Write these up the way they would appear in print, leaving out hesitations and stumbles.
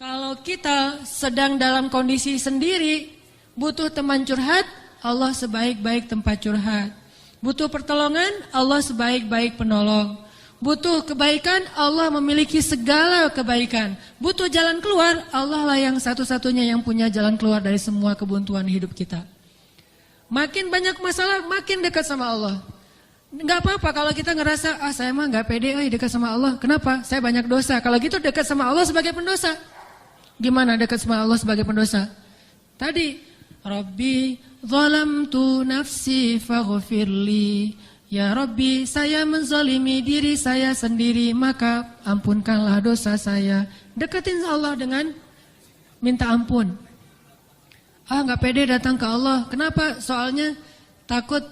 Kalau kita sedang dalam kondisi sendiri, butuh teman curhat, Allah sebaik-baik tempat curhat. Butuh pertolongan, Allah sebaik-baik penolong. Butuh kebaikan, Allah memiliki segala kebaikan. Butuh jalan keluar, Allah lah yang satu-satunya yang punya jalan keluar dari semua kebuntuan hidup kita. Makin banyak masalah, makin dekat sama Allah. Enggak apa-apa kalau kita ngerasa, saya mah enggak pede dekat sama Allah. Kenapa? Saya banyak dosa. Kalau gitu dekat sama Allah sebagai pendosa. Gimana dekat sama Allah sebagai pendosa? Tadi, Rabbi zalamtu nafsi faghfirli. Ya Rabbi, saya menzalimi diri saya sendiri, maka ampunkanlah dosa saya. Deketin Allah dengan minta ampun. Enggak pede datang ke Allah. Kenapa? Soalnya takut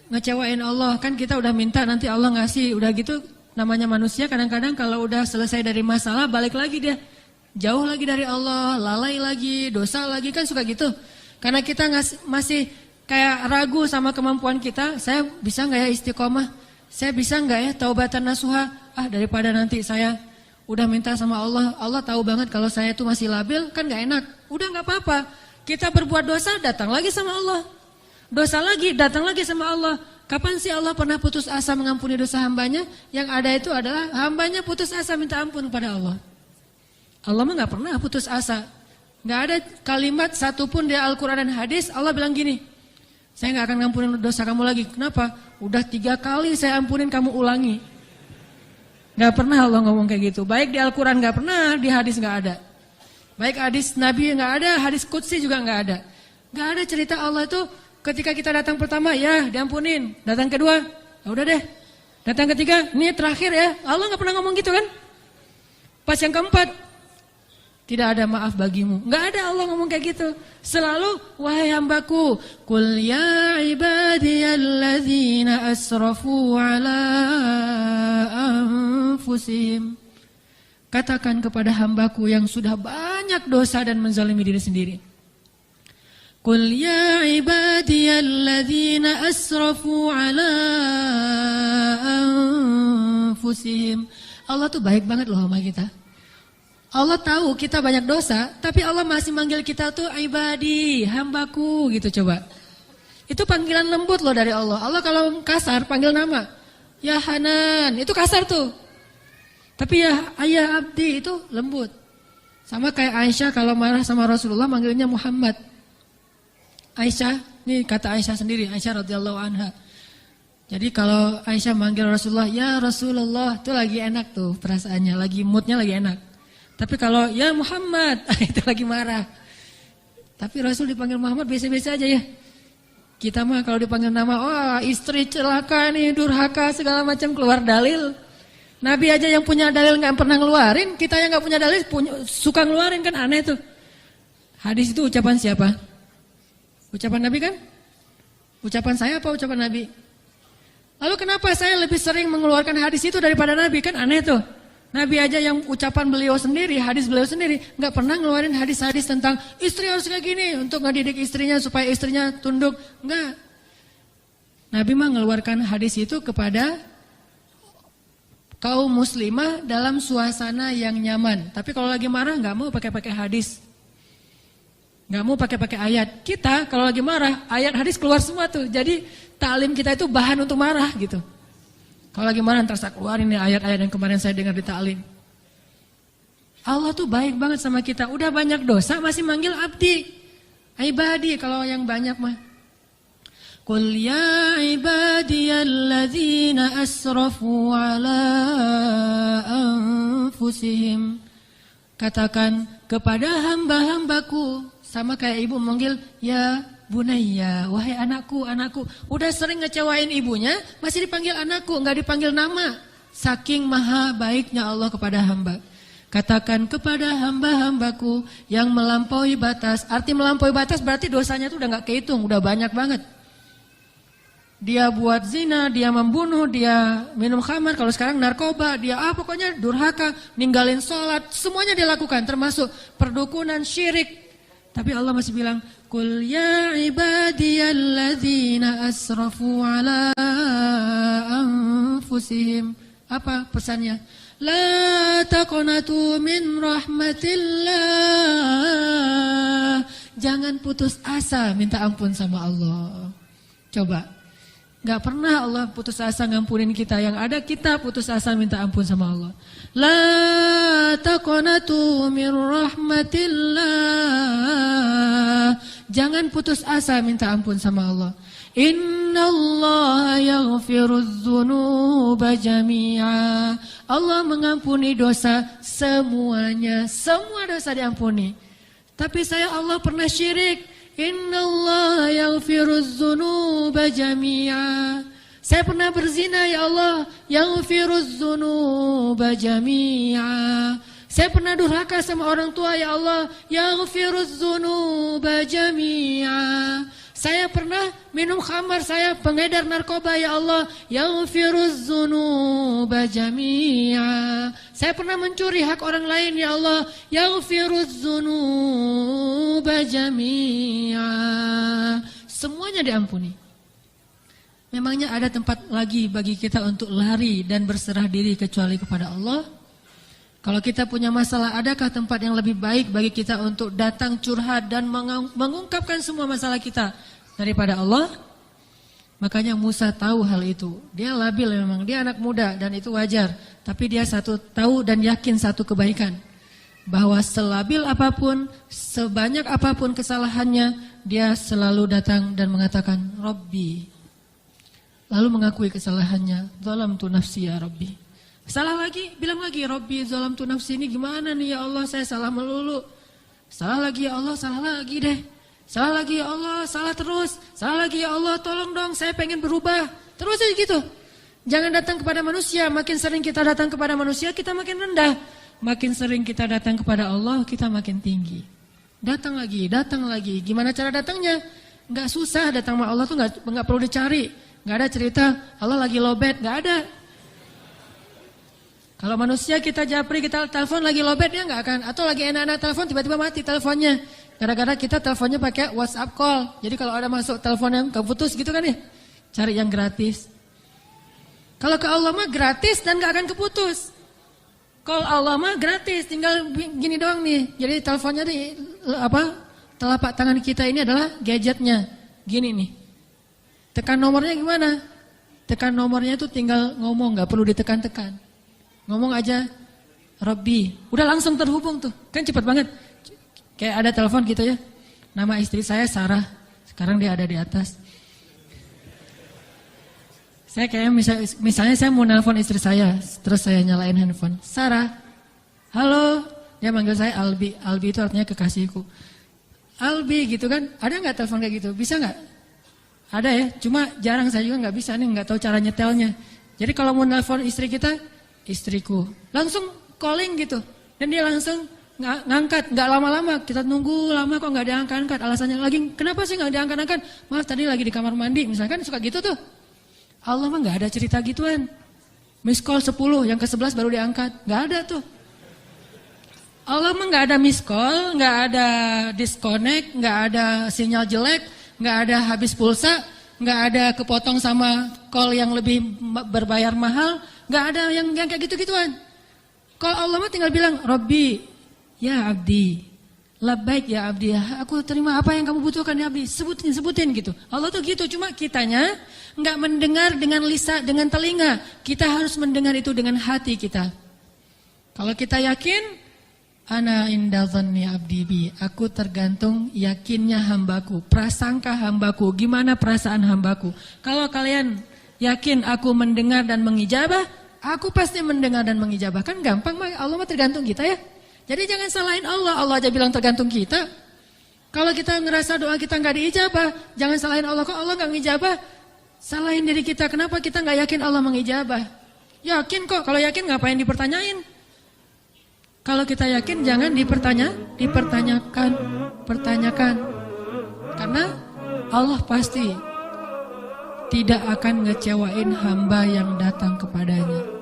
ngecewain Allah. Kan kita udah minta nanti Allah ngasih. Udah gitu namanya manusia kadang-kadang kalau udah selesai dari masalah balik lagi dia. Jauh lagi dari Allah, lalai lagi, dosa lagi, kan suka gitu. Karena kita masih kayak ragu sama kemampuan kita. Saya bisa nggak ya istiqomah? Saya bisa nggak ya taubatan nasuha? Daripada nanti saya udah minta sama Allah, Allah tahu banget kalau saya itu masih labil, kan nggak enak. Udah nggak apa-apa. Kita berbuat dosa, datang lagi sama Allah. Dosa lagi, datang lagi sama Allah. Kapan sih Allah pernah putus asa mengampuni dosa hambanya? Yang ada itu adalah hambanya putus asa minta ampun kepada Allah. Allah mah gak pernah putus asa. Gak ada kalimat satupun di Al-Quran dan hadis Allah bilang gini, saya gak akan ngampunin dosa kamu lagi. Kenapa? Udah 3 kali saya ampunin kamu ulangi. Gak pernah Allah ngomong kayak gitu. Baik di Al-Quran gak pernah, di hadis gak ada. Baik hadis Nabi gak ada, hadis Qudsi juga gak ada. Gak ada cerita Allah itu ketika kita datang pertama, ya diampunin. Datang kedua, ya udah deh. Datang ketiga, ini terakhir ya. Allah gak pernah ngomong gitu kan? Pas yang keempat, tidak ada maaf bagimu. Enggak ada Allah ngomong kayak gitu. Selalu, wahai hambaku, qul ya ibadiyalladzina asrafu ala anfusihim. Katakan kepada hambaku yang sudah banyak dosa dan menzalimi diri sendiri. Qul ya ibadiyalladzina asrafu ala anfusihim. Allah tuh baik banget loh sama kita. Allah tahu kita banyak dosa, tapi Allah masih manggil kita tuh ibadi, hambaku gitu coba. Itu panggilan lembut loh dari Allah. Allah kalau kasar panggil nama, ya Hanan, itu kasar tuh. Tapi ya ayah abdi itu lembut. Sama kayak Aisyah kalau marah sama Rasulullah manggilnya Muhammad. Aisyah, ini kata Aisyah sendiri, Aisyah radhiyallahu anha. Jadi kalau Aisyah manggil Rasulullah, ya Rasulullah, itu lagi enak tuh perasaannya, lagi moodnya lagi enak. Tapi kalau ya Muhammad, itu lagi marah. Tapi Rasul dipanggil Muhammad biasa-biasa aja ya. Kita mah kalau dipanggil nama, istri celaka nih, durhaka segala macam, keluar dalil. Nabi aja yang punya dalil nggak pernah ngeluarin, kita yang nggak punya dalil suka ngeluarin, kan aneh tuh. Hadis itu ucapan siapa? Ucapan Nabi kan? Ucapan saya apa ucapan Nabi? Lalu kenapa saya lebih sering mengeluarkan hadis itu daripada Nabi? Kan aneh tuh. Nabi aja yang ucapan beliau sendiri, hadis beliau sendiri, nggak pernah ngeluarin hadis-hadis tentang istri harus kayak gini untuk ngedidik istrinya supaya istrinya tunduk. Enggak. Nabi mah ngeluarkan hadis itu kepada kaum muslimah dalam suasana yang nyaman. Tapi kalau lagi marah nggak mau pakai hadis, nggak mau pakai ayat. Kita kalau lagi marah ayat hadis keluar semua tuh. Jadi taklim kita itu bahan untuk marah gitu. Kalau lagi marah ntar saya keluarin nih ayat-ayat yang kemarin saya dengar di ta'lim. Allah tuh baik banget sama kita. Udah banyak dosa masih manggil abdi. Ibadi kalau yang banyak mah. Qul ya ibadiyalladzina asrafu ala anfusihim. Katakan kepada hamba-hambaku. Sama kayak ibu manggil ya Bunayya, wahai anakku, anakku. Udah sering ngecewain ibunya, masih dipanggil anakku, enggak dipanggil nama. Saking maha baiknya Allah kepada hamba. Katakan kepada hamba-hambaku yang melampaui batas. Arti melampaui batas berarti dosanya itu udah enggak kehitung, udah banyak banget. Dia buat zina, dia membunuh, dia minum khamar, kalau sekarang narkoba, dia pokoknya durhaka, ninggalin sholat, semuanya dia lakukan, termasuk perdukunan, syirik. Tapi Allah masih bilang, Qul ya ibadiyalladzina asrafu ala anfusihim. Apa pesannya? La taqnatu min rahmatillah. Jangan putus asa minta ampun sama Allah. Coba, gak pernah Allah putus asa ngampunin kita. Yang ada kita putus asa minta ampun sama Allah. La taqnatu min rahmatillah. Jangan putus asa minta ampun sama Allah. Innallaha yaghfirudz dzunuba jami'a. Allah mengampuni dosa semuanya. Semua dosa diampuni. Tapi saya Allah pernah syirik. Innallaha yaghfirudz dzunuba jami'a. Saya pernah berzina ya Allah. Yaghfirudz dzunuba jami'a. Saya pernah durhaka sama orang tua ya Allah. Yaghfirudz dzunuba jami'a. Saya pernah minum khamar, saya pengedar narkoba ya Allah. Yaghfirudz dzunuba jami'a. Saya pernah mencuri hak orang lain ya Allah. Yaghfirudz dzunuba jami'a. Semuanya diampuni. Memangnya ada tempat lagi bagi kita untuk lari dan berserah diri kecuali kepada Allah? Kalau kita punya masalah, adakah tempat yang lebih baik bagi kita untuk datang curhat dan mengungkapkan semua masalah kita daripada Allah? Makanya Musa tahu hal itu. Dia labil memang, dia anak muda dan itu wajar. Tapi dia tahu dan yakin satu kebaikan. Bahwa selabil apapun, sebanyak apapun kesalahannya, dia selalu datang dan mengatakan, Rabbi. Lalu mengakui kesalahannya, zalamtu nafsi ya Rabbi. Salah lagi, bilang lagi, Rabbi zalamtu nafsi, ini gimana nih ya Allah, saya salah melulu. Salah lagi ya Allah, salah lagi deh. Salah lagi ya Allah, salah terus. Salah lagi ya Allah, tolong dong, saya pengen berubah. Terus aja gitu. Jangan datang kepada manusia, makin sering kita datang kepada manusia, kita makin rendah. Makin sering kita datang kepada Allah, kita makin tinggi. Datang lagi, datang lagi. Gimana cara datangnya? Nggak susah, datang sama Allah tuh nggak perlu dicari. Nggak ada cerita, Allah lagi lowbat, nggak ada. Kalau manusia kita japri, kita telepon lagi lowbat, dia nggak akan. Atau lagi enak-enak telepon, tiba-tiba mati teleponnya. Gara-gara kita teleponnya pakai WhatsApp call. Jadi kalau ada masuk telepon yang keputus gitu kan ya, cari yang gratis. Kalau ke Allah mah gratis dan nggak akan keputus. Call Allah mah gratis, tinggal gini doang nih. Jadi teleponnya di telapak tangan kita ini adalah gadgetnya. Gini nih. Tekan nomornya gimana? Tekan nomornya itu tinggal ngomong, nggak perlu ditekan-tekan. Ngomong aja, Rabbi, udah langsung terhubung tuh, kan cepat banget. Kayak ada telepon gitu ya, nama istri saya Sarah, sekarang dia ada di atas. Saya kayak misalnya saya mau nelpon istri saya, terus saya nyalain handphone, Sarah, halo, dia manggil saya Albi, Albi itu artinya kekasihku. Albi gitu kan, ada nggak telepon kayak gitu, bisa nggak? Ada ya, cuma jarang, saya juga nggak bisa nih, nggak tahu cara nyetelnya. Jadi kalau mau nelpon istri kita, istriku, langsung calling gitu, dan dia langsung ngangkat, nggak lama-lama, kita nunggu lama kok nggak diangkat-angkat, alasannya lagi, kenapa sih nggak diangkat-angkat? Maaf tadi lagi di kamar mandi, misalkan suka gitu tuh. Allah mah nggak ada cerita gituan, miss call 10, yang ke-11 baru diangkat, nggak ada tuh. Allah mah nggak ada miss call, nggak ada disconnect, nggak ada sinyal jelek, nggak ada habis pulsa, nggak ada kepotong sama call yang lebih berbayar mahal. Gak ada yang kayak gitu-gituan. Kalau Allah mah tinggal bilang, Rabbi, ya abdi, labbaik ya abdi, aku terima apa yang kamu butuhkan ya abdi, sebutin gitu. Allah tuh gitu, cuma kitanya nggak mendengar dengan lisan, dengan telinga. Kita harus mendengar itu dengan hati kita. Kalau kita yakin, ana inda dhanni abdi bi, aku tergantung yakinnya hambaku, prasangka hambaku, gimana perasaan hambaku. Kalau kalian yakin aku mendengar dan mengijabah, aku pasti mendengar dan mengijabah. Kan gampang, Allah mah tergantung kita ya. Jadi jangan salahin Allah, Allah aja bilang tergantung kita. Kalau kita ngerasa doa kita nggak diijabah, jangan salahin Allah, kok Allah nggak ngijabah. Salahin diri kita, kenapa kita nggak yakin Allah mengijabah. Yakin kok, kalau yakin ngapain dipertanyain. Kalau kita yakin jangan dipertanyakan. Karena Allah pasti tidak akan ngecewain hamba yang datang kepadanya.